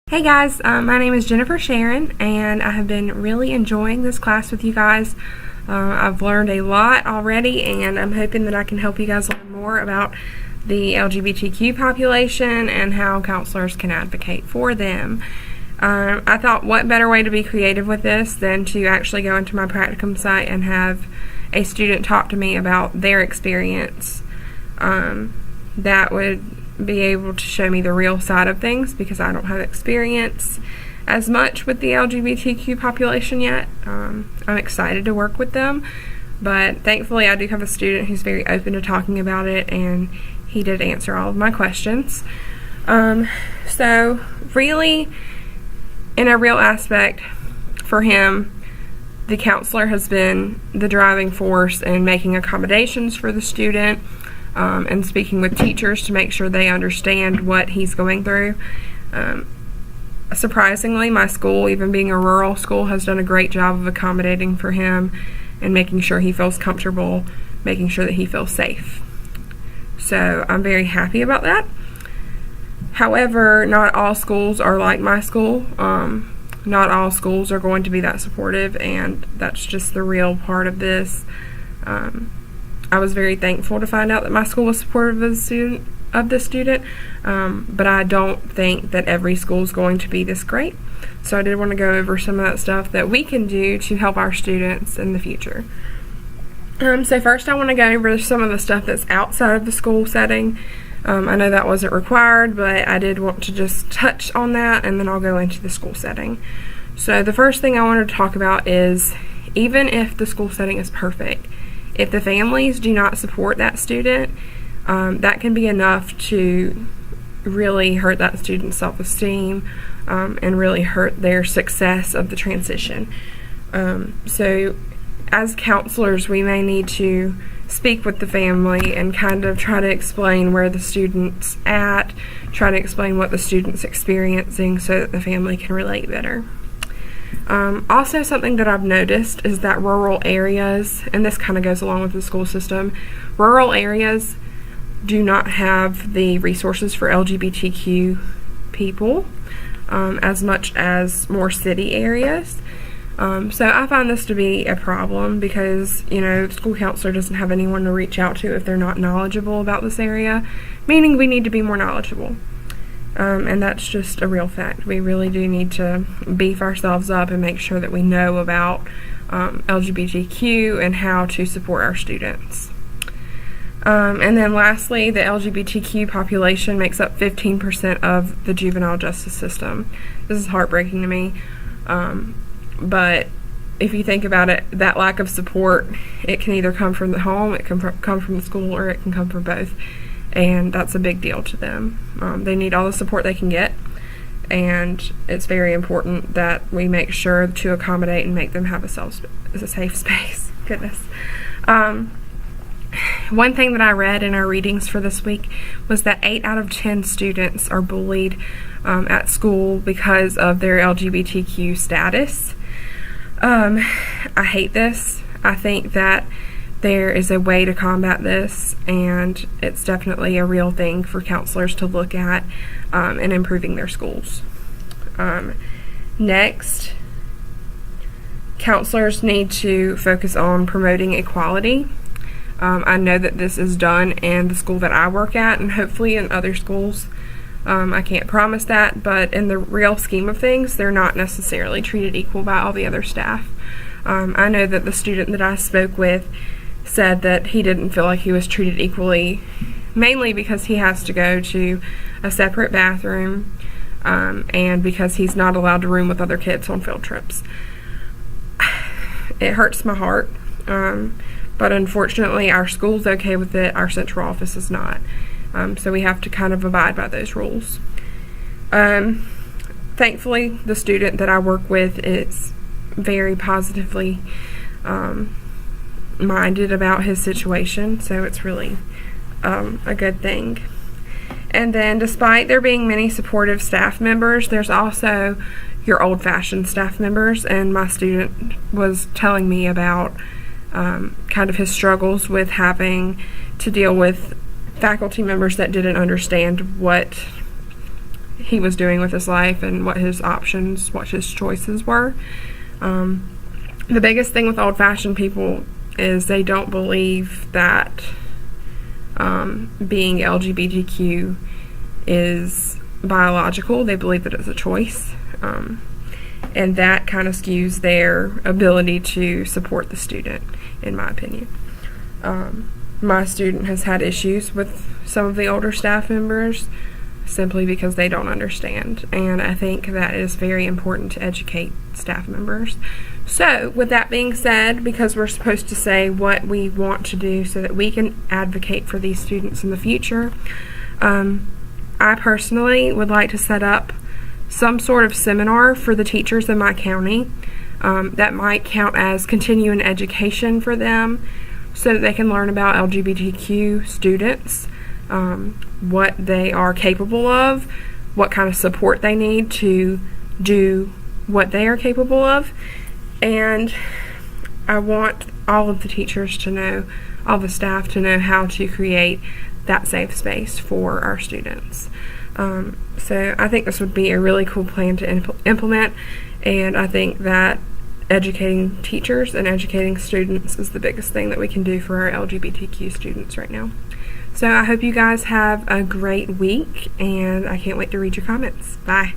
Hey guys, my name is Jennifer Sharon, and I have been really enjoying this class with you guys. I've learned a lot already, and I'm hoping that I can help you guys learn more about the LGBTQ population and how counselors can advocate for them. I thought, what better way to be creative with this than to actually go into my practicum site and have a student talk to me about their experience. That would be able to show me the real side of things, because I don't have experience as much with the LGBTQ population yet. I'm excited to work with them, but thankfully I do have a student who's very open to talking about it, and he did answer all of my questions. So really, in a real aspect for him, the counselor has been the driving force in making accommodations for the student, and speaking with teachers to make sure they understand what he's going through. Surprisingly, my school, even being a rural school, has done a great job of accommodating for him and making sure he feels comfortable, making sure that he feels safe. So I'm very happy about that. However, not all schools are like my school. Not all schools are going to be that supportive, and that's just the real part of this. I was very thankful to find out that my school was supportive of the student, but I don't think that every school is going to be this great. So I did want to go over some of that stuff that we can do to help our students in the future. So first I want to go over some of the stuff that's outside of the school setting. I know that wasn't required, but I did want to just touch on that, and then I'll go into the school setting. So the first thing I wanted to talk about is, even if the school setting is perfect, if the families do not support that student, that can be enough to really hurt that student's self-esteem, and really hurt their success of the transition. So as counselors, we may need to speak with the family and kind of try to explain where the student's at, try to explain what the student's experiencing so that the family can relate better. Also, something that I've noticed is that rural areas, and this kind of goes along with the school system, rural areas do not have the resources for LGBTQ people as much as more city areas. So I find this to be a problem because, the school counselor doesn't have anyone to reach out to if they're not knowledgeable about this area, meaning we need to be more knowledgeable. And that's just a real fact. We really do need to beef ourselves up and make sure that we know about LGBTQ and how to support our students. And then lastly, the LGBTQ population makes up 15% of the juvenile justice system. This is heartbreaking to me. But if you think about it, that lack of support, it can either come from the home, it can come from the school, or it can come from both. And that's a big deal to them. They need all the support they can get, and it's very important that we make sure to accommodate and make them have a safe space. Goodness. One thing that I read in our readings for this week was that 8 out of 10 students are bullied at school because of their LGBTQ status. I hate this. I think that there is a way to combat this, and it's definitely a real thing for counselors to look at in improving their schools. Next, counselors need to focus on promoting equality. I know that this is done in the school that I work at, and hopefully in other schools. I can't promise that, but in the real scheme of things, they're not necessarily treated equal by all the other staff. I know that the student that I spoke with said that he didn't feel like he was treated equally, mainly because he has to go to a separate bathroom, and because he's not allowed to room with other kids on field trips. It hurts my heart, but unfortunately our school's okay with it, our central office is not. So we have to kind of abide by those rules. Thankfully, the student that I work with is very positively minded about his situation, so it's really a good thing. And then, despite there being many supportive staff members, there's also your old-fashioned staff members, and my student was telling me about kind of his struggles with having to deal with faculty members that didn't understand what he was doing with his life and what his options, what his choices were. The biggest thing with old-fashioned people is they don't believe that being LGBTQ is biological. They believe that it's a choice, and that kind of skews their ability to support the student, in my opinion. My student has had issues with some of the older staff members simply because they don't understand, and I think that is very important to educate staff members. So, with that being said, because we're supposed to say what we want to do so that we can advocate for these students in the future, I personally would like to set up some sort of seminar for the teachers in my county that might count as continuing education for them so that they can learn about LGBTQ students, what they are capable of, what kind of support they need to do what they are capable of. And I want all of the teachers to know, all the staff to know how to create that safe space for our students. So I think this would be a really cool plan to implement, and I think that educating teachers and educating students is the biggest thing that we can do for our LGBTQ students right now. So I hope you guys have a great week, and I can't wait to read your comments. Bye.